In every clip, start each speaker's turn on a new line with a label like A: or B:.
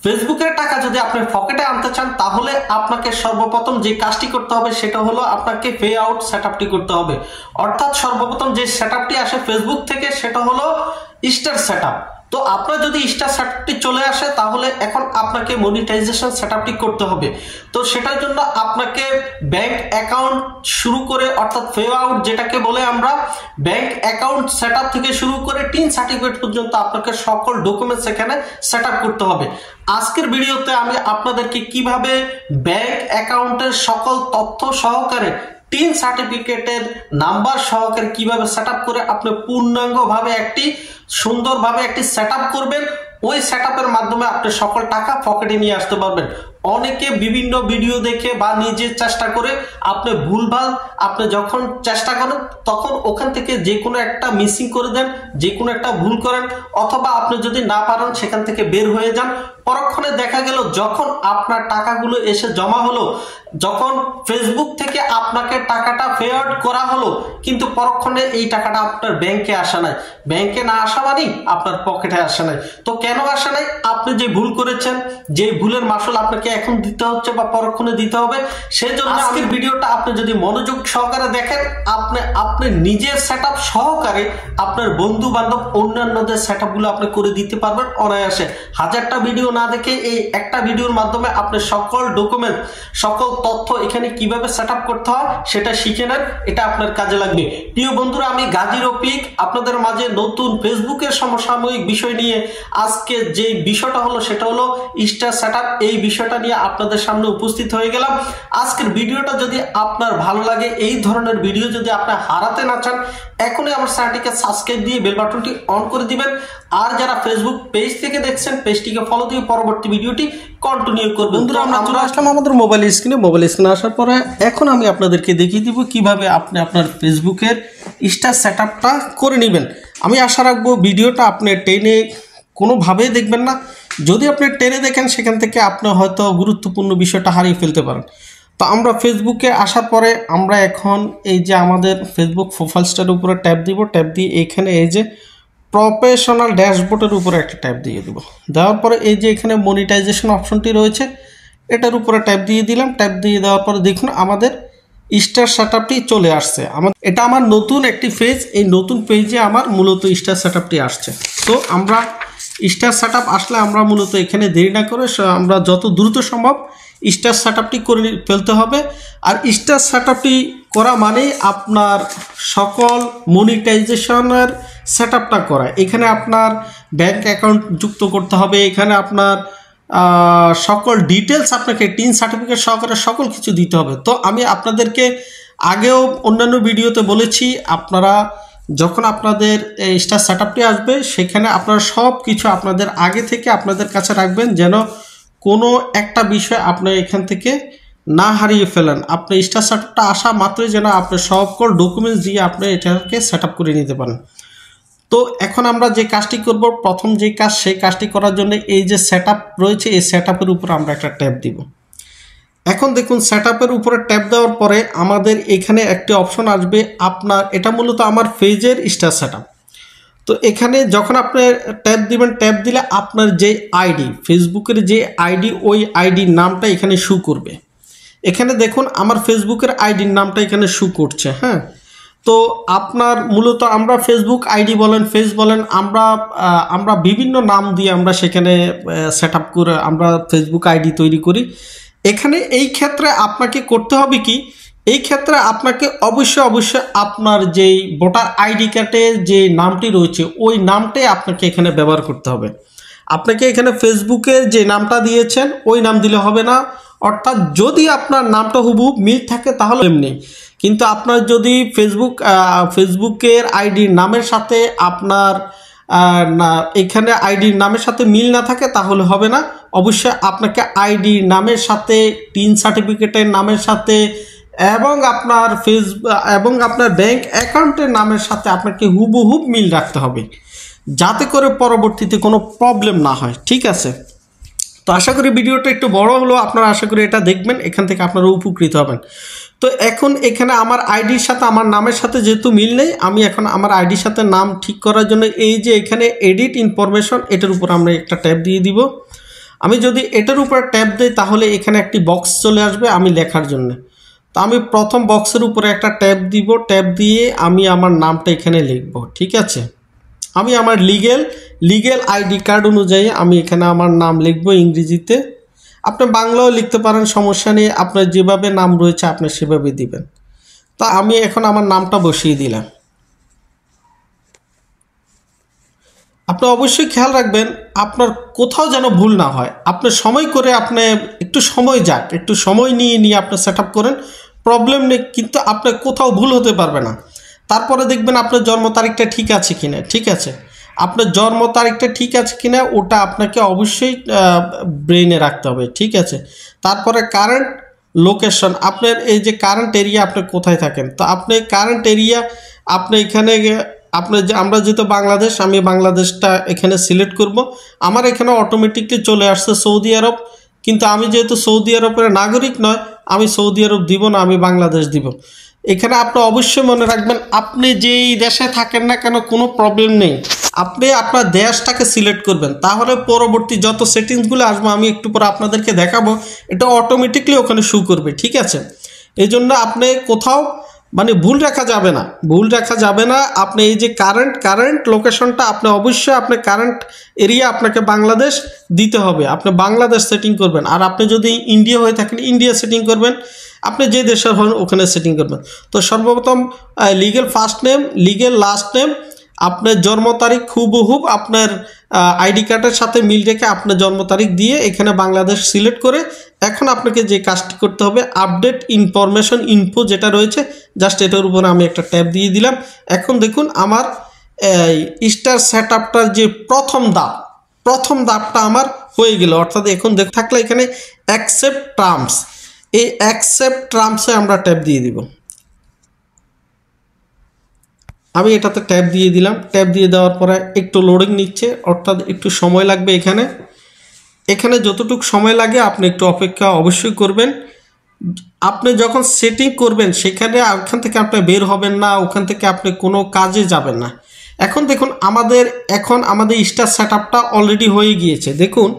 A: ফেসবুকের টাকা যদি আপনি পকেটে আনতে চান তাহলে আপনাকে সর্বপ্রথম যে কাজটি করতে হবে সেটা হলো আপনাকে পে আউট সেটআপটি করতে হবে। অর্থাৎ সর্বপ্রথম যে সেটআপটি আসে ফেসবুক থেকে সেটা হলো স্টার সেটআপ। তো আপনার যদি স্টার সেটআপটি চলে আসে তাহলে এখন আপনাকে মনিটাইজেশন সেটআপটি করতে হবে। তো সেটার জন্য আপনাকে ব্যাংক অ্যাকাউন্ট শুরু করে অর্থাৎ পে আউট যেটাকে বলে আমরা ব্যাংক অ্যাকাউন্ট সেটআপ থেকে শুরু করে টিন সার্টিফিকেট পর্যন্ত আপনাকে সকল ডকুমেন্টস এখানে সেটআপ করতে হবে। আজকের ভিডিওতে আমি আপনাদেরকে কিভাবে ব্যাংক অ্যাকাউন্টের সকল তথ্য সহকারে টিন সার্টিফিকেটের নাম্বার সহকারে কিভাবে সেটআপ করে আপনি পূর্ণাঙ্গভাবে একটি সুন্দরভাবে একটি সেটআপ করবেন, ওই সেটআপের মাধ্যমে আপনি সকল টাকা পকেটে নিয়ে আসতে পারবেন। অনেকে বিভিন্ন ভিডিও দেখে বা নিজের চেষ্টা করে আপনি ভুলভাল আপনি যখন চেষ্টা করেন তখন ওখান থেকে যে কোনো একটা মিসিং করে দেন, যে কোনো একটা ভুল করেন, অথবা আপনি যদি না পারেন সেখান থেকে বের হয়ে যান। পরক্ষণে দেখা গেল যখন আপনার টাকাগুলো এসে জমা হলো, যখন ফেসবুক থেকে আপনাকে টাকাটা পে আউট করা হলো, কিন্তু পরক্ষণে এই টাকাটা আপনার ব্যাংকে আসে নাই। ব্যাংকে না আসা মানেই আপনার পকেটে আসে নাই। তো কেন আসে নাই? আপনি যে ভুল করেছেন, যে ভুলের মাসুল আপনাকে এখন দিতে হচ্ছে বা পরক্ষণে দিতে হবে। সেই জন্য আজকের ভিডিওটা আপনি যদি মনোযোগ সহকারে দেখেন, আপনি নিজের সেটআপ সহকারে আপনার বন্ধু বান্ধব অন্যান্যদের সেটআপগুলো আপনি করে দিতে পারবেন অনায়াসে। হাজারটা ভিডিও না দেখে এই একটা ভিডিওর মাধ্যমে আপনি সকল ডকুমেন্ট সকল তথ্য এখানে কিভাবে সেটআপ করতে হয় সেটা শিখে নেন, এটা আপনার কাজে লাগবে। প্রিয় বন্ধুরা, আমি গাজী রফিক আপনাদের মাঝে নতুন ফেসবুকের সমসাময়িক বিষয় নিয়ে আজকে যে বিষয়টা হলো সেটা হলো স্টার সেটআপ, এই বিষয়টা নিয়ে আপনাদের সামনে উপস্থিত হয়ে গেলাম। আজকের ভিডিওটা যদি আপনার ভালো লাগে, এই ধরনের ভিডিও যদি আপনি হারাতে না চান, এখনই আমার চ্যানেলটিকে সাবস্ক্রাইব দিয়ে বেল বাটনটি অন করে দিবেন। আর যারা ফেসবুক পেজ থেকে দেখছেন পেজটিকে ফলো দিয়ে পরবর্তী ভিডিওটি কন্টিনিউ করবেন। বন্ধুরা, আমরা চলে আসলাম আমাদের মোবাইল স্ক্রিনে আসার পরে এখন আমি আপনাদেরকে দেখিয়ে দিব কিভাবে আপনি আপনার ফেসবুকের স্টার সেটআপটা করে নেবেন। আমি আশা রাখবো ভিডিওটা আপনি টেনে কোনোভাবেই দেখবেন না। যদি আপনি টেনে দেখেন সেখান থেকে আপনি হয়তো গুরুত্বপূর্ণ বিষয়টা হারিয়ে ফেলতে পারেন। তো আমরা ফেসবুকে আসার পরে আমরা এখন এই যে আমাদের ফেসবুক প্রোফাইলসটার উপরে ট্যাপ দিব, ট্যাপ দিয়ে এখানে এই যে প্রফেশনাল ড্যাশবোর্ডের উপরে একটা ট্যাপ দিয়ে দেব। দেওয়ার পরে এই যে এখানে মনিটাইজেশন অপশনটি রয়েছে এটার উপরে ট্যাপ দিয়ে দিলাম। ট্যাপ দিয়ে দেওয়ার পরে দেখুন আমাদের স্টার সেটআপটি চলে আসছে। এটা আমার নতুন একটি পেজ, এই নতুন পেজে আমার মূলত স্টার সেটআপটি আসছে। তো আমরা স্টার সেটআপ আসলে আমরা মূলত এখানে দেরি না করে আমরা যত দ্রুত সম্ভব স্টার সেটআপটি করে ফেলতে হবে। আর স্টার সেটআপটি করা মানেই আপনার সকল মনিটাইজেশনের সেটআপটা করা। এখানে আপনার ব্যাংক অ্যাকাউন্ট যুক্ত করতে হবে, এখানে আপনার সকল ডিটেলস আপনাকে টিন সার্টিফিকেট সহকারে সকল কিছু দিতে হবে। তো আমি আপনাদেরকে আগেও অন্যান্য ভিডিওতে বলেছি, আপনারা যখন আপনাদের স্টার সেটআপটি আসবে সেখানে আপনারা সব কিছু আপনাদের আগে থেকে আপনাদের কাছে রাখবেন, যেন কোনো একটা বিষয় আপনি এখান থেকে না হারিয়ে ফেলেন। আপনি স্টার সেটআপটা আসা মাত্রই যেন আপনি সকল ডকুমেন্টস দিয়ে আপনি এটাকে সেটআপ করে নিতে পারেন। তো এখন আমরা যে কাজটি করব, প্রথম যে কাজ, সেই কাজটি করার জন্য এই যে সেটআপ রয়েছে এই সেটআপের উপর আমরা একটা ট্যাপ দিব। এখন দেখুন সেটআপের উপরে ট্যাপ দেওয়ার পরে আমাদের এখানে একটি অপশন আসবে আপনার, এটা মূলত আমার পেজের স্টার সেটআপ। তো এখানে যখন আপনি ট্যাপ দিবেন, ট্যাপ দিলে আপনার যে আইডি ফেসবুকের যে আইডি, ওই আইডির নামটা এখানে শো করবে। এখানে দেখুন আমার ফেসবুকের আইডির নামটা এখানে শো করছে। হ্যাঁ, তো আপনার মূলত আমরা ফেসবুক আইডি বলেন, ফেস বলেন, আমরা বিভিন্ন নাম দিয়ে আমরা সেখানে সেটআপ করে আমরা ফেসবুক আইডি তৈরি করি। এখানে এই ক্ষেত্রে আপনাকে করতে হবে কি, এই ক্ষেত্রে আপনাকে অবশ্যই আপনার যেই ভোটার আইডি কার্ডের যে নামটি রয়েছে ওই নামটাই আপনাকে এখানে ব্যবহার করতে হবে। আপনাকে এখানে ফেসবুকের যে নামটা দিয়েছেন ওই নাম দিলে হবে না। অর্থাৎ যদি আপনার নামটা হুবহু মিল থাকে তাহলে এমনি, কিন্তু আপনার যদি ফেসবুকের আইডির নামের সাথে আপনার এখানে আইডির নামের সাথে মিল না থাকে তাহলে হবে না। অবশ্যই আপনাকে আইডির নামের সাথে টিন সার্টিফিকেটের নামের সাথে এবং আপনার ব্যাংক অ্যাকাউন্টের নামের সাথে আপনাকে হুবহু মিল রাখতে হবে, যাতে করে পরবর্তীতে কোনো প্রবলেম না হয়। ঠিক আছে, তো আশা করি ভিডিওটা একটু বড় হলো, আপনারা আশা করি এটা দেখবেন, এখান থেকে আপনারা উপকৃত হবেন। তো এখন এখানে আমার আইডির সাথে আমার নামের সাথে যেহেতু মিল নেই, আমি এখন আমার আইডির সাথে নাম ঠিক করার জন্য এই যে এখানে এডিট ইনফরমেশন, এটার উপর আমরা একটা ট্যাপ দিয়ে দিব। আমি যদি এটার উপরে ট্যাপ দিই তাহলে এখানে একটি বক্স চলে আসবে আমি লেখার জন্য। তো আমি প্রথম বক্সের উপরে একটা ট্যাপ দিব, ট্যাপ দিয়ে আমি আমার নামটা এখানে লিখব। ঠিক আছে, আমি আমার লিগেল আইডি কার্ড অনুযায়ী আমি এখানে আমার নাম লিখব ইংরেজিতে। আপনি বাংলাও লিখতে পারেন, সমস্যা নেই, আপনার যেভাবে নাম রয়েছে আপনি সেভাবে দিবেন। তো আমি এখন আমার নামটা বসিয়ে দিলাম। আপনি অবশ্যই খেয়াল রাখবেন আপনার কোথাও যেন ভুল না হয়। আপনি সময় করে আপনি একটু সময় যাক, একটু সময় নিয়ে আপনি সেট আপ করেন, প্রবলেম নেই, কিন্তু আপনার কোথাও ভুল হতে পারবে না। তারপরে দেখবেন আপনার জন্ম তারিখটা ঠিক আছে কিনা। ঠিক আছে, আপনার জন্ম তারিখটা ঠিক আছে কিনা ওটা আপনাকে অবশ্যই ব্রেনে রাখতে হবে। ঠিক আছে, তারপরে কারেন্ট লোকেশন, আপনার এই যে কারেন্ট এরিয়া আপনি কোথায় থাকেন। তো আপনি কারেন্ট এরিয়া আপনি এখানে আমরা যেহেতু বাংলাদেশ, আমি বাংলাদেশটা এখানে সিলেক্ট করব। আমার এখানে অটোমেটিকলি চলে আসছে সৌদি আরব, কিন্তু আমি যেহেতু সৌদি আরবের নাগরিক নয়, আমি সৌদি আরব দিব না, আমি বাংলাদেশ দিব। এখানে আপনি অবশ্যই মনে রাখবেন আপনি যেই দেশে থাকেন না কেন কোনো প্রবলেম নেই, আপনি আপনার দেশটাকে সিলেক্ট করবেন, তাহলে পরবর্তী যত সেটিংসগুলো আসবে আমি একটু পরে আপনাদেরকে দেখাবো, এটা অটোমেটিকলি ওখানে শো করবে। ঠিক আছে, এই জন্য আপনি কোথাও মানে ভুল রাখা যাবে না, আপনি এই যে কারেন্ট লোকেশনটা আপনি অবশ্যই আপনার কারেন্ট এরিয়া আপনাকে বাংলাদেশ দিতে হবে, আপনি বাংলাদেশ সেটিং করবেন। আর আপনি যদি ইন্ডিয়া হয়ে থাকেন ইন্ডিয়া সেটিং করবেন, আপনি যে দেশের হন ওখানে সেটিং করবেন। তো সর্বপ্রথম legal first name, legal last name, আপনার জন্ম তারিখ হুবহুব আপনার আইডি কার্ডের সাথে মিল রেখে আপনার জন্ম তারিখ দিয়ে এখানে বাংলাদেশ সিলেক্ট করে এখন আপনাকে যে কাজটি করতে হবে আপডেট ইনফরমেশন ইনফো যেটা রয়েছে জাস্ট এটার উপরে আমি একটা ট্যাপ দিয়ে দিলাম। এখন দেখুন আমার স্টার সেট আপটার যে প্রথম ধাপটা আমার হয়ে গেল, অর্থাৎ এখন থাকলে এখানে অ্যাকসেপ্ট টার্মস, এই অ্যাকসেপ্ট টার্মসে আমরা ট্যাপ দিয়ে দিব। আমি এটাতে ট্যাপ দিয়ে দিলাম, ট্যাপ দিয়ে দেওয়ার পরে একটু লোডিং নিচ্ছে, অর্থাৎ একটু সময় লাগবে। এখানে যতটুকু সময় লাগে আপনি একটু অপেক্ষা অবশ্যই করবেন। আপনি যখন সেটিং করবেন ওখান থেকে আপনি বের হবেন না, ওখান থেকে আপনি কোনো কাজে যাবেন না। এখন দেখুন আমাদের স্টার সেট আপটা অলরেডি হয়ে গিয়েছে। দেখুন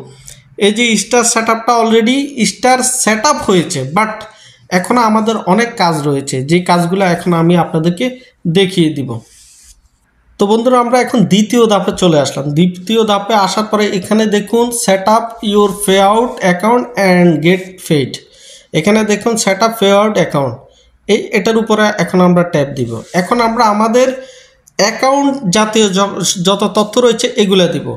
A: এই যে স্টার সেট আপটা অলরেডি স্টার সেট আপ হয়েছে, বাট এখনও আমাদের অনেক কাজ রয়েছে, যে কাজগুলো এখন আমি আপনাদেরকে দেখিয়ে দিব। তো বন্ধুরা আমরা এখন দ্বিতীয় ধাপে চলে আসলাম। দ্বিতীয় ধাপে আসার পরে এখানে দেখুন set up your pay out account and get paid, এখানে দেখুন set up pay out account, এটার উপরে এখন আমরা ট্যাপ দিব। এখন আমরা আমাদের অ্যাকাউন্ট জাতীয় যত তথ্য রয়েছে এগুলো দিব।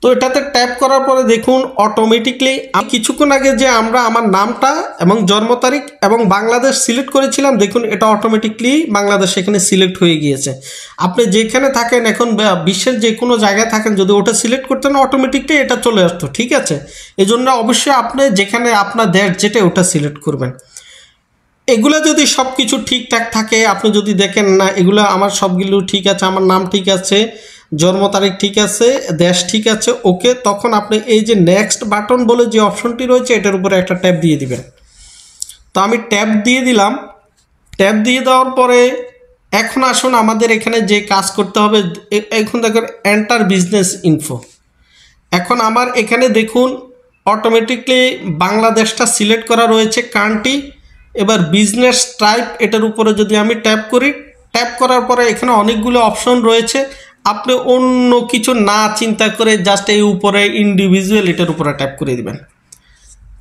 A: তো এটাতে ট্যাপ করার পরে দেখুন অটোমেটিকলি আমি কিছুক্ষণ আগে যে আমার নামটা এবং জন্ম তারিখ এবং বাংলাদেশ সিলেক্ট করেছিলাম, দেখুন এটা অটোমেটিকলি বাংলাদেশ এখানে সিলেক্ট হয়ে গিয়েছে। আপনি যেখানে থাকেন এখন বিশ্বের যে কোনো জায়গায় থাকেন যদি ওটা সিলেক্ট করতেন অটোমেটিকলি এটা চলে আসতো। ঠিক আছে, এই জন্য অবশ্যই আপনি যেখানে আপনার দেশ যেটা ওটা সিলেক্ট করবেন। এগুলো যদি সব কিছু ঠিকঠাক থাকে, আপনি যদি দেখেন না এগুলো আমার সবগুলো ঠিক আছে, আমার নাম ঠিক আছে, জন্ম তারিখ ঠিক আছে, দেশ ঠিক আছে, ওকে, তখন আপনি এই যে নেক্সট বাটন বলে যে অপশনটি রয়েছে এটার উপরে একটা ট্যাপ দিয়ে দিবেন। তো আমি ট্যাপ দিয়ে দিলাম, ট্যাপ দিয়ে দেওয়ার পরে এখন আসুন আমাদের এখানে যে কাজ করতে হবে। এখন দেখুন এন্টার বিজনেস ইনফো, এখন আমার এখানে দেখুন অটোমেটিকলি বাংলাদেশটা সিলেক্ট করা রয়েছে কান্ট্রি। এবার বিজনেস টাইপ এটার উপরে যদি আমি ট্যাপ করি, ট্যাপ করার পরে এখানে অনেকগুলো অপশন রয়েছে, আপনি অন্য কিছু না চিন্তা করে জাস্ট এই উপরে ইন্ডিভিজুয়াল এটার উপরে ট্যাপ করে দিবেন।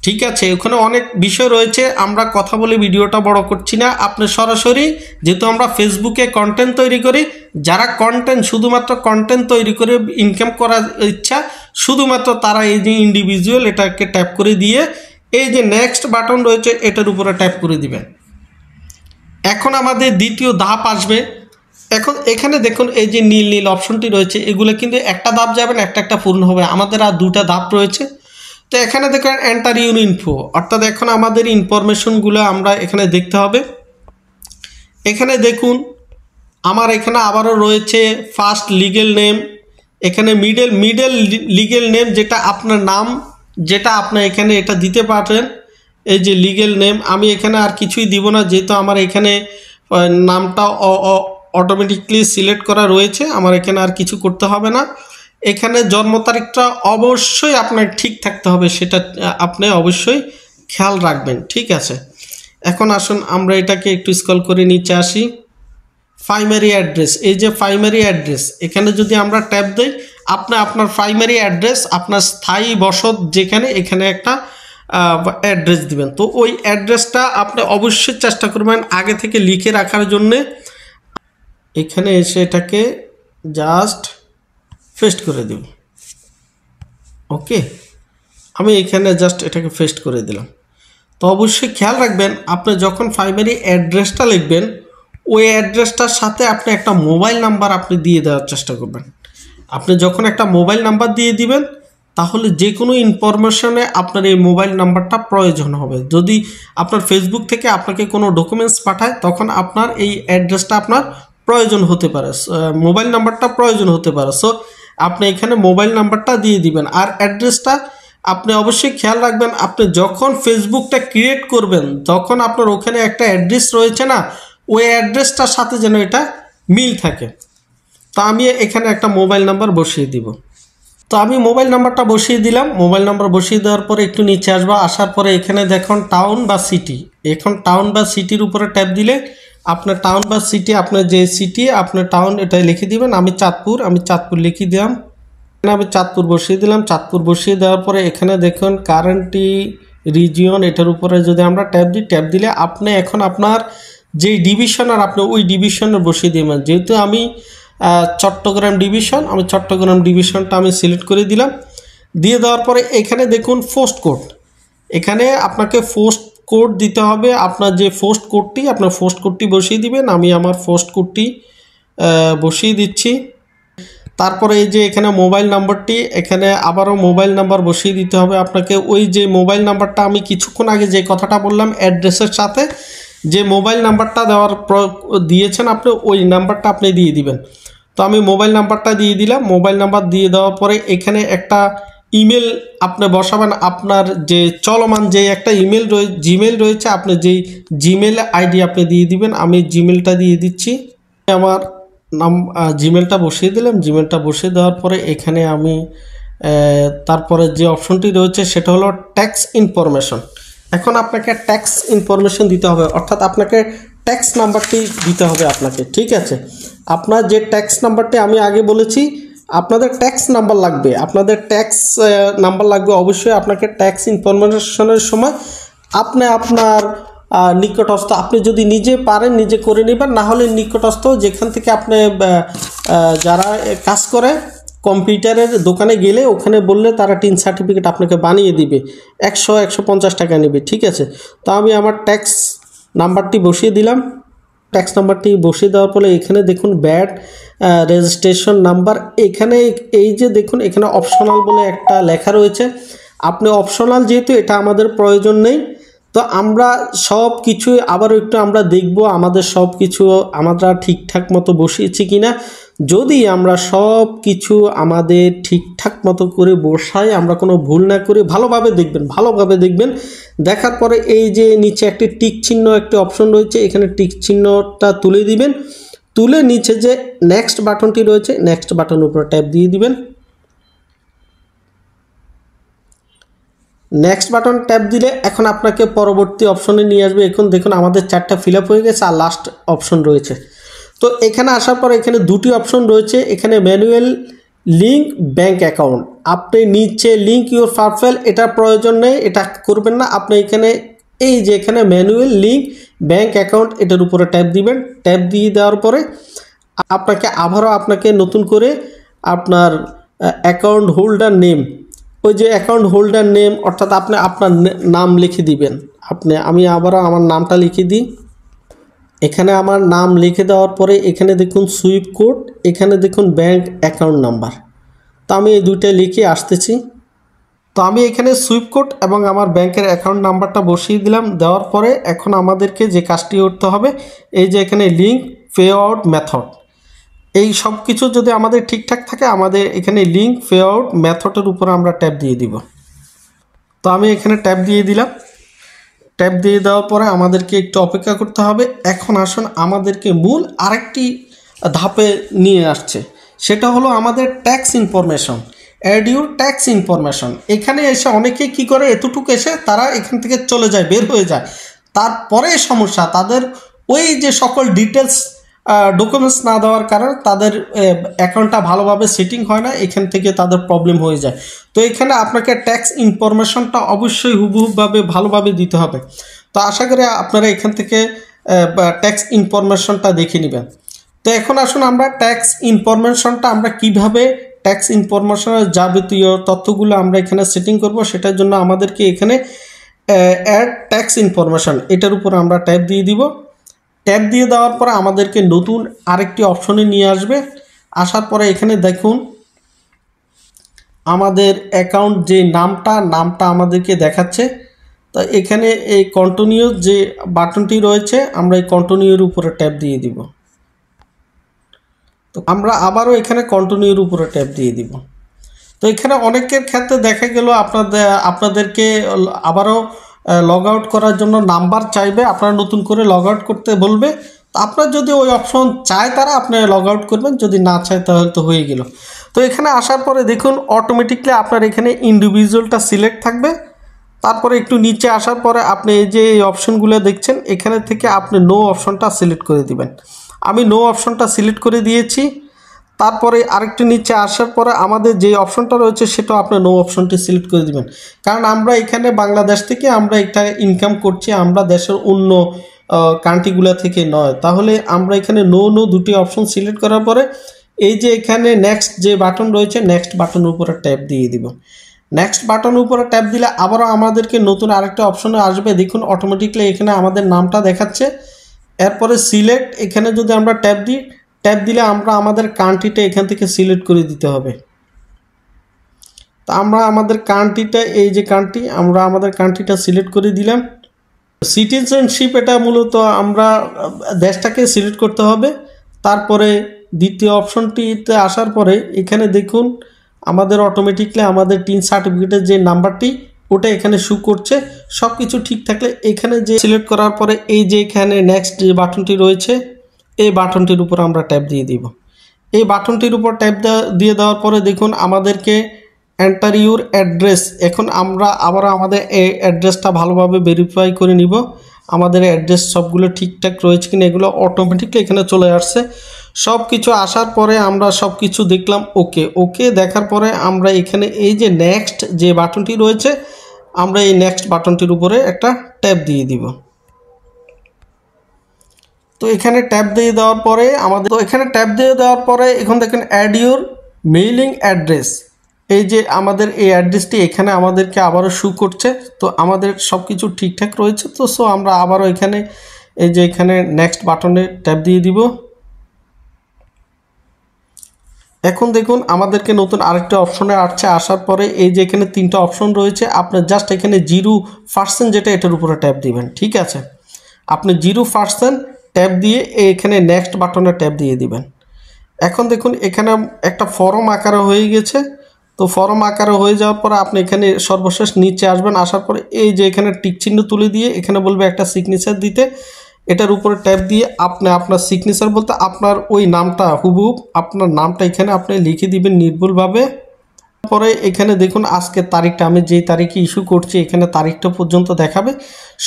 A: ঠিক আছে, ওখানে অনেক বিষয় রয়েছে, আমরা কথা বলে ভিডিওটা বড় করছি না। আপনি সরাসরি যেহেতু আমরা ফেসবুকে কন্টেন্ট তৈরি করি, যারা শুধুমাত্র কন্টেন্ট তৈরি করে ইনকাম করার ইচ্ছা শুধুমাত্র তারা এই যে ইন্ডিভিজুয়াল এটাকে ট্যাপ করে দিয়ে এই যে নেক্সট বাটন রয়েছে এটার উপরে ট্যাপ করে দিবেন। এখন আমাদের দ্বিতীয় ধাপ আসবে। এখন এখানে দেখুন এই যে নীল অপশনটি রয়েছে, এগুলো কিন্তু একটা ধাপ যাবেন একটা পূর্ণ হবে, আমাদের আর দুটা ধাপ রয়েছে। তো এখানে দেখুন এন্টার ইউর ইনফো, অর্থাৎ এখন আমাদের ইনফরমেশনগুলো আমরা এখানে দেখতে হবে। এখানে দেখুন আমার এখানে আবারও রয়েছে ফার্স্ট লিগেল নেম, এখানে মিডল লিগেল নেম যেটা আপনার নাম, যেটা আপনার এখানে এটা দিতে পারেন। এই যে লিগেল নেম আমি এখানে আর কিছুই দিব না, যেহেতু আমার এখানে নামটা অটোমেটিকলি সিলেক্ট করা রয়েছে, আমার এখানে আর কিছু করতে হবে না। এখানে জন্ম তারিখটা অবশ্যই আপনার ঠিক থাকতে হবে, সেটা আপনি অবশ্যই খেয়াল রাখবেন। ঠিক আছে, এখন আসুন আমরা এটাকে একটু স্ক্রল করে নিচে আসি। প্রাইমারি অ্যাড্রেস, এই যে প্রাইমারি অ্যাড্রেস, এখানে যদি আমরা ট্যাপ দিই, আপনার প্রাইমারি অ্যাড্রেস, আপনার স্থায়ী বসত যেখানে, এখানে একটা অ্যাড্রেস দিবেন। তো ওই অ্যাড্রেসটা আপনি অবশ্যই চেষ্টা করবেন আগে থেকে লিখে রাখার জন্যে। এখানে এসে এটাকে জাস্ট পেস্ট করে দিব। ওকে, আমি এখানে জাস্ট এটাকে পেস্ট করে দিলাম। তো অবশ্যই খেয়াল রাখবেন, আপনি যখন প্রাইমারি অ্যাড্রেসটা লিখবেন, ওই অ্যাড্রেসটার সাথে আপনি একটা মোবাইল নাম্বার আপনি দিয়ে দেওয়ার চেষ্টা করবেন। আপনি যখন একটা মোবাইল নাম্বার দিয়ে দিবেন, তাহলে যে কোনো ইনফরমেশনে আপনার এই মোবাইল নাম্বারটা প্রয়োজন হবে। যদি আপনার ফেসবুক থেকে আপনাকে কোনো ডকুমেন্টস পাঠায়, তখন আপনার এই অ্যাড্রেসটা আপনার প্রয়োজন হতে পারে, মোবাইল নাম্বারটা প্রয়োজন হতে পারে। সো আপনি এখানে মোবাইল নাম্বারটা দিয়ে দিবেন। আর অ্যাড্রেসটা আপনি অবশ্যই খেয়াল রাখবেন, আপনি যখন ফেসবুকটা ক্রিয়েট করবেন, তখন আপনার ওখানে একটা অ্যাড্রেস রয়েছে না, ওই অ্যাড্রেসটার সাথে যেন এটা মিল থাকে। তো আমি এখানে একটা মোবাইল নাম্বার বসিয়ে দিব। তো আমি মোবাইল নাম্বারটা বসিয়ে দিলাম। মোবাইল নাম্বার বসিয়ে দেওয়ার পরে একটু নিচে আসবো, আসার পরে এখানে দেখুন টাউন বা সিটি। এখন টাউন বা সিটির উপরে ট্যাপ দিলে আপনার টাউন বা সিটি, আপনার যে সিটি, আপনার টাউন, এটা লিখে দিবেন। আমি চাঁদপুর লিখে দিলাম। আমি চাঁদপুর বসিয়ে দিলাম। চাঁদপুর বসিয়ে দেওয়ার পরে এখানে দেখুন কারেন্টলি রিজিয়ন, এটার উপরে যদি আমরা ট্যাপ দিই, ট্যাপ দিলে আপনি এখন আপনার যেই ডিভিশন, আর আপনি ওই ডিভিশনে বসিয়ে দিবেন। যেহেতু আমি চট্টগ্রাম ডিভিশন, আমি চট্টগ্রাম ডিভিশনটা আমি সিলেক্ট করে দিলাম। দিয়ে দেওয়ার পরে এখানে দেখুন পোস্ট কোড, এখানে আপনাকে পোস্ট কোড দিতে হবে। আপনার যে পোস্ট কোডটি, আপনার পোস্ট কোডটি বসিয়ে দিবেন। আমি আমার পোস্ট কোডটি বসিয়ে দিচ্ছি। তারপরে এই যে এখানে মোবাইল নাম্বারটি, এখানে আবারও মোবাইল নাম্বার বসিয়ে দিতে হবে আপনাকে। ওই যে মোবাইল নাম্বারটা আমি কিছুক্ষণ আগে যে কথাটা বললাম, অ্যাড্রেসের সাথে যে মোবাইল নাম্বারটা দিয়েছেন আপনি, ওই নাম্বারটা আপনি দিয়ে দিবেন। তো আমি মোবাইল নাম্বারটা দিয়ে দিলাম। মোবাইল নাম্বার দিয়ে দেওয়ার পরে এখানে একটা ইমেল আপনি বসাবেন। আপনার যে চলমান যে একটা ইমেল জিমেল রয়েছে, আপনি যেই জিমেল আইডি আপনি দিয়ে দিবেন। আমি জিমেলটা দিয়ে দিচ্ছি। আমার জিমেলটা বসিয়ে দিলাম। জিমেলটা বসিয়ে দেওয়ার পরে এখানে আমি তারপরে যে অপশনটি রয়েছে সেটা হলো ট্যাক্স ইনফরমেশন। এখন আপনাকে ট্যাক্স ইনফরমেশন দিতে হবে, অর্থাৎ আপনাকে ট্যাক্স নাম্বারটি দিতে হবে আপনাকে। ঠিক আছে, আপনার যে ট্যাক্স নাম্বারটি আমি আগে বলেছি, আপনাদের ট্যাক্স নাম্বার লাগবে, আপনাদের ট্যাক্স নাম্বার লাগবে অবশ্যই। আপনাকে ট্যাক্স ইনফরমেশনের সময় আপনি আপনার নিকটস্থ, আপনি যদি নিজে পারেন নিজে করে নেবেন, না হলে নিকটস্থ যেখান থেকে আপনি যারা কাজ করে কম্পিউটারের দোকানে গেলে ওখানে বললে তারা টিন সার্টিফিকেট আপনাকে বানিয়ে দিবে। 100-150 টাকা নেবে। ঠিক আছে, তো আমি আমার ট্যাক্স নাম্বারটি বসিয়ে দিলাম। ট্যাক্স নাম্বারটি বসিয়ে দেওয়ার পরে এখানে দেখুন ব্যাট রেজিস্ট্রেশন নাম্বার, এখানে এই যে দেখুন এখানে অপশনাল বলে একটা লেখা রয়েছে। আপনি অপশনাল, যেহেতু এটা আমাদের প্রয়োজন নেই, তো আমরা সব কিছু আবারও একটু আমরা দেখব আমাদের সব কিছু আমরা ঠিকঠাক মতো বসিয়েছি কিনা। যদি আমরা সব কিছু আমাদের ঠিকঠাক মতো করে বসাই, আমরা কোনো ভুল না করি, ভালোভাবে দেখবেন। দেখার পরে এই যে নিচে একটি টিক চিহ্ন একটি অপশন রয়েছে, এখানে টিক চিহ্নটা তুলে দিবেন। তুলে নিচে যে নেক্সট বাটনটি রয়েছে, নেক্সট বাটনের উপর ট্যাপ দিয়ে দিবেন। নেক্সট বাটন ট্যাপ দিলে এখন আপনাকে পরবর্তী অপশনে নিয়ে আসবে। এখন দেখুন আমাদের 4টা ফিল আপ হয়ে গেছে, আর লাস্ট অপশন রয়েছে। তো এখানে আসার পর এখানে 2টি অপশন রয়েছে। এখানে ম্যানুয়াল লিঙ্ক ব্যাঙ্ক অ্যাকাউন্ট, আপনি নিচে লিঙ্ক ইউর প্রোফাইল, এটা প্রয়োজন নেই, এটা করবেন না। আপনি এখানে এই যে এখানে ম্যানুয়াল লিঙ্ক ব্যাঙ্ক অ্যাকাউন্ট, এটার উপরে ট্যাপ দিবেন। ট্যাপ দিয়ে দেওয়ার পরে আপনাকে নতুন করে আপনার অ্যাকাউন্ট হোল্ডার নেম, ওই যে অ্যাকাউন্ট হোল্ডার নেম, অর্থাৎ আপনি আপনার নাম লিখে দিবেন। আমি আবারও আমার নামটা লিখে দিই। এখানে আমার নাম লিখে দেওয়ার পরে এখানে দেখুন সুইফট কোড, এখানে দেখুন ব্যাঙ্ক অ্যাকাউন্ট নাম্বার। তো আমি এই দুইটা লিখে আসতেছি। তো আমি এখানে সুইফট কোড এবং আমার ব্যাংকের অ্যাকাউন্ট নাম্বারটা বসিয়ে দিলাম। দেওয়ার পরে এখন আমাদেরকে যে কাজটি করতে হবে, এই যে এখানে লিঙ্ক পে আউট মেথড, এই সব কিছু যদি আমাদের ঠিকঠাক থাকে, আমাদের এখানে লিঙ্ক পে আউট মেথডের উপরে আমরা ট্যাপ দিয়ে দিব। তো আমি এখানে ট্যাপ দিয়ে দিলাম। ট্যাপ দিয়ে দেওয়ার পরে আমাদেরকে একটু অপেক্ষা করতে হবে। এখন আসুন আমাদেরকে মূল আরেকটি ধাপে নিয়ে আসছে, সেটা হলো আমাদের tax information, add your tax information. এখানে এসে অনেকে কি করে, এতটুকু এসে তারা এখান থেকে চলে যায়, বের হয়ে যায়। তারপরে সমস্যা, তাদের ওই যে সকল ডিটেলস ডকুমেন্টস না দেওয়ার কারণে তাদের অ্যাকাউন্টটা ভালোভাবে সেটিং হয় না, এখান থেকে তাদের প্রবলেম হয়ে যায়। তো এখানে আপনাকে ট্যাক্স ইনফরমেশনটা অবশ্যই হুবহুবভাবে ভালোভাবে দিতে হবে। তো আশা করি আপনারা এখান থেকে ট্যাক্স ইনফরমেশনটা দেখে নেবেন। তো এখন আসুন আমরা ট্যাক্স ইনফরমেশনটা আমরা কিভাবে ট্যাক্স ইনফরমেশনের যাবতীয় তথ্যগুলো আমরা এখানে সেটিং করব, সেটার জন্য আমাদেরকে এখানে অ্যাড ট্যাক্স ইনফরমেশন এটার উপর আমরা ট্যাপ দিয়ে দিব। ট্যাপ দিয়ে দেওয়ার পরে আমাদেরকে নতুন আরেকটি অপশনে নিয়ে আসবে। আসার পরে এখানে দেখুন আমাদের অ্যাকাউন্ট যে নামটা আমাদেরকে দেখাচ্ছে। তো এখানে এই কন্টিনিউ যে বাটনটি রয়েছে, আমরা এই কন্টিনিউর উপরে ট্যাপ দিয়ে দিব। তো আমরা আবারও এখানে কন্টিনিউর উপরে ট্যাপ দিয়ে দিব। তো এখানে অনেকের ক্ষেত্রে দেখা গেল আপনাদেরকে আবারও লগ আউট করার জন্য নাম্বার চাইবে, আপনারা নতুন করে লগ আউট করতে বলবে। তো আপনার যদি ওই অপশন চায় তারা আপনারা লগ আউট করবেন, যদি না চায় তাহলে তো হয়ে গেল। তো এখানে আসার পরে দেখুন অটোমেটিকলি আপনার এখানে ইন্ডিভিজুয়ালটা সিলেক্ট থাকবে। তারপরে একটু নিচে আসার পরে আপনি এই যে এই অপশনগুলো দেখছেন, এখানে থেকে আপনি নো অপশনটা সিলেক্ট করে দিবেন। আমি নো অপশনটা সিলেক্ট করে দিয়েছি। তারপরে আরেকটু নিচে আসার পরে আমাদের যে অপশনটা রয়েছে সেটাও আপনি নো অপশনটি সিলেক্ট করে দিবেন। কারণ আমরা এখানে বাংলাদেশ থেকে আমরা এটা ইনকাম করছি, আমরা দেশের অন্য কান্ট্রিগুলো থেকে নয়। তাহলে আমরা এখানে নো দুটি অপশন সিলেক্ট করার পরে এই যে এখানে নেক্সট যে বাটন রয়েছে, নেক্সট বাটনের উপরে ট্যাপ দিয়ে দিব। নেক্সট বাটনের উপরে ট্যাপ দিলে আবারও আমাদেরকে নতুন আরেকটা অপশনে আসবে। দেখুন অটোমেটিকলি এখানে আমাদের নামটা দেখাচ্ছে। এরপরে সিলেক্ট, এখানে যদি আমরা ট্যাপ দিই, ট্যাপ দিলে আমরা আমাদের কান্ট্রিটা এখান থেকে সিলেক্ট করে দিতে হবে। তা আমরা আমাদের কান্ট্রিটা, এই যে কান্ট্রি, আমরা আমাদের কান্ট্রিটা সিলেক্ট করে দিলাম। সিটিজেনশিপ এটা মূলত আমরা দেশটাকে সিলেক্ট করতে হবে। তারপরে দ্বিতীয় অপশনটিতে আসার পরে এখানে দেখুন আমাদের অটোমেটিকলি আমাদের টিন সার্টিফিকেটের যে নাম্বারটি ওটা এখানে শো করছে। সব কিছু ঠিক থাকলে এখানে যে সিলেক্ট করার পরে এই যে এখানে নেক্সট যে বাটনটি রয়েছে, এই বাটনটির উপর আমরা ট্যাপ দিয়ে দিব। এই বাটনটির উপর ট্যাপ দিয়ে দেওয়ার পরে দেখুন আমাদেরকে এন্টার ইউর অ্যাড্রেস। এখন আমরা আবার আমাদের এই অ্যাড্রেসটা ভালোভাবে ভেরিফাই করে নিব, আমাদের অ্যাড্রেস সবগুলো ঠিকঠাক রয়েছে কিনা। এগুলো অটোমেটিকলি এখানে চলে আসছে। সব কিছু আসার পরে আমরা সব কিছু দেখলাম ওকে দেখার পরে আমরা এখানে এই যে নেক্সট যে বাটনটি রয়েছে, আমরা এই নেক্সট বাটনটির উপরে একটা ট্যাপ দিয়ে দিব। তো এখানে ট্যাপ দিয়ে দেওয়ার পরে এখন দেখেন অ্যাড ইউর মেইলিং অ্যাড্রেস। এই যে আমাদের এই অ্যাড্রেসটি এখানে আমাদেরকে আবারও শো করছে। তো আমাদের সব কিছু ঠিকঠাক রয়েছে। তো সো আমরা আবারও এখানে এই যে এখানে নেক্সট বাটনে ট্যাপ দিয়ে দিব। এখন দেখুন আমাদেরকে নতুন আরেকটা অপশনে আসার পরে এই যে এখানে তিনটা অপশন রয়েছে, আপনার জাস্ট এখানে 0% যেটা এটার উপরে ট্যাপ দিবেন। ঠিক আছে, আপনি 0% ট্যাপ দিয়ে এখানে নেক্সট বাটনে ট্যাপ দিয়ে দিবেন। এখন দেখুন এখানে একটা ফর্ম আকারে হয়ে গেছে। তো ফর্ম আকারে হয়ে যাওয়ার পরে আপনি এখানে সর্বশেষ নিচে আসবেন। আসার পরে এই যে এখানে টিক চিহ্ন তুলে দিয়ে এখানে বলবে একটা সিগনেচার দিতে। এটার উপরে ট্যাপ দিয়ে আপনি আপনার সিগনেচার বলতে আপনার ওই নামটা হুবহুব আপনার নামটা এখানে আপনি লিখে দিবেন নির্ভুলভাবে। পরে এখানে দেখুন আজকের তারিখটা, আমি যেই তারিখে ইস্যু করছি এখানে তারিখটা পর্যন্ত দেখাবে।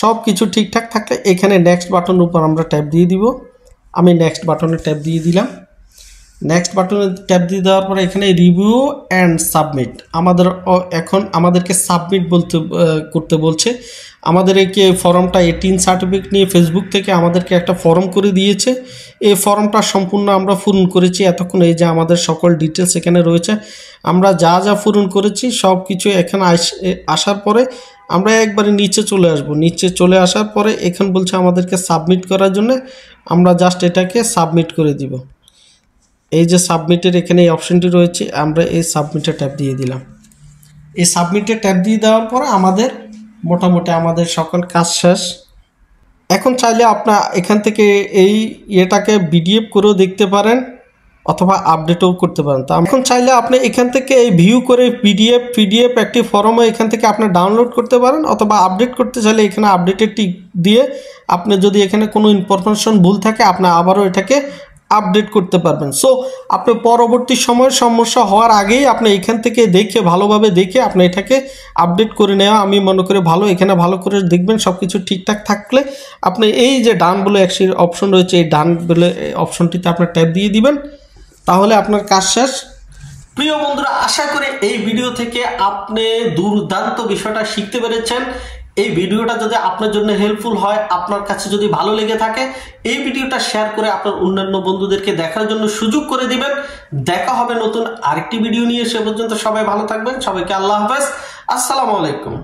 A: সব কিছু ঠিকঠাক থাকলে এখানে নেক্সট বাটনের উপর আমরা ট্যাপ দিয়ে দিব। আমি নেক্সট বাটনে ট্যাপ দিয়ে দিলাম। নেক্সট বাটনে ট্যাপ দিয়ে দেওয়ার পরে এখানে রিভিউ অ্যান্ড সাবমিট, এখন আমাদেরকে সাবমিট করতে বলছে। আমাদের এই ফর্মটা 18 সার্টিফিকেট নিয়ে ফেসবুক থেকে আমাদেরকে একটা ফর্ম করে দিয়েছে। এই ফর্মটা সম্পূর্ণ আমরা পূরণ করেছি এতক্ষণ। এই যে আমাদের সকল ডিটেলস এখানে রয়েছে, আমরা যা পূরণ করেছি সব কিছু এখানে আসার পরে আমরা একবারে নিচে চলে আসব। নিচে চলে আসার পরে এখানে বলছে আমাদেরকে সাবমিট করার জন্য, আমরা জাস্ট এটাকে সাবমিট করে দিব। এই যে সাবমিটের এখানে এই অপশনটি রয়েছে, আমরা এই সাবমিটে ট্যাপ দিয়ে দিলাম। এই সাবমিটে ট্যাপ দিয়ে দেওয়ার পরে আমাদের মোটামুটি আমাদের সকল কাজ শেষ। এখন চাইলে আপনার এখান থেকে এই এটাকে পিডিএফ করেও দেখতে পারেন অথবা আপডেটও করতে পারেন। তো এখন চাইলে আপনি এখান থেকে এই ভিউ করে পিডিএফ একটি ফর্মও এখান থেকে আপনি ডাউনলোড করতে পারেন, অথবা আপডেট করতে চাইলে এখানে আপডেটের টিক দিয়ে আপনি যদি এখানে কোনো ইনফরমেশন ভুল থাকে আপনি আবারও এটাকে আপডেট করতে পারবেন। সো আপনি পরবর্তী সময়ের সমস্যা হওয়ার আগেই আপনি এখান থেকে দেখে ভালোভাবে দেখে আপনি এটাকে আপডেট করে নেওয়া আমি মনে করি ভালো। এখানে ভালো করে দেখবেন সব কিছু ঠিকঠাক থাকলে আপনি এই যে ডান বলে একটি অপশন রয়েছে, এই ডান বলে অপশনটিতে আপনি ট্যাপ দিয়ে দিবেন, তাহলে আপনার কাজ শেষ। প্রিয় বন্ধুরা, আশা করি এই ভিডিও থেকে আপনি দুর্দান্ত বিষয়টা শিখতে পেরেছেন। এই ভিডিওটা যদি আপনার জন্য হেল্পফুল হয়, আপনার কাছে যদি ভালো লেগে থাকে, এই ভিডিওটা শেয়ার করে আপনার অন্যান্য বন্ধুদেরকে দেখার জন্য সুযোগ করে দিবেন। দেখা হবে নতুন আরেকটি ভিডিও নিয়ে। সে পর্যন্ত সবাই ভালো থাকবেন। সবাইকে আল্লাহ হাফেজ, আসসালামু আলাইকুম।